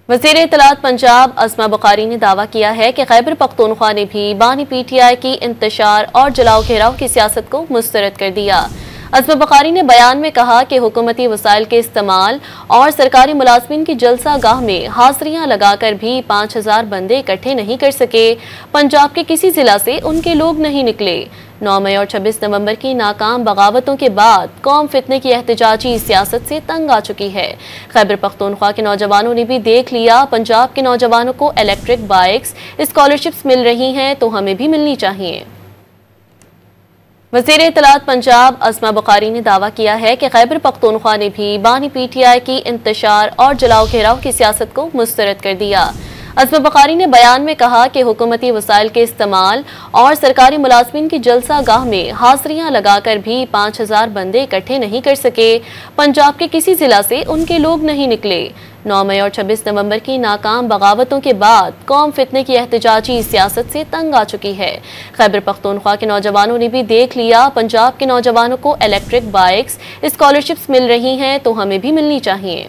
वज़ीर इत्तलात पंजाब अस्मा बुखारी ने दावा किया है कि खैबर पख्तूनख्वा ने भी बानी PTI की इंतशार और जलाओ घेराव की सियासत को मुस्तरद कर दिया। अस्मा बुखारी ने बयान में कहा कि हुकूमती वसाइल के इस्तेमाल और सरकारी मुलाजमीन की जलसा गाह में हाजिरियां लगाकर भी 5000 बंदे इकट्ठे नहीं कर सके। पंजाब के किसी जिला से उनके लोग नहीं निकले। 9 मई और 26 नवंबर की नाकाम बगावतों के बाद कौम फितने की एहतजाजी सियासत से तंग आ चुकी है। खैबर पख्तूनख्वा के नौजवानों ने भी देख लिया, पंजाब के नौजवानों को इलेक्ट्रिक बाइक्स, स्कॉलरशिप्स मिल रही हैं तो हमें भी मिलनी चाहिए। वज़ीर इत्तलात पंजाब अस्मा बुखारी ने दावा किया है कि खैबर पख्तूनख्वा ने भी बानी PTI की इंतशार और जलाओ घेराव की सियासत को मुस्तरद कर दिया। अस्मा बुखारी ने बयान में कहा कि हुकूमती वसाइल के इस्तेमाल और सरकारी मुलाजमीन की जलसा गाह में हाजिरियां लगाकर भी 5000 बंदे इकट्ठे नहीं कर सके। पंजाब के किसी जिला से उनके लोग नहीं निकले। 9 मई और 26 नवंबर की नाकाम बगावतों के बाद कौम फितने की एहतजाजी सियासत से तंग आ चुकी है। खैबर पख्तूनख्वा के नौजवानों ने भी देख लिया, पंजाब के नौजवानों को इलेक्ट्रिक बाइक्स, स्कॉलरशिप्स मिल रही हैं तो हमें भी मिलनी चाहिए।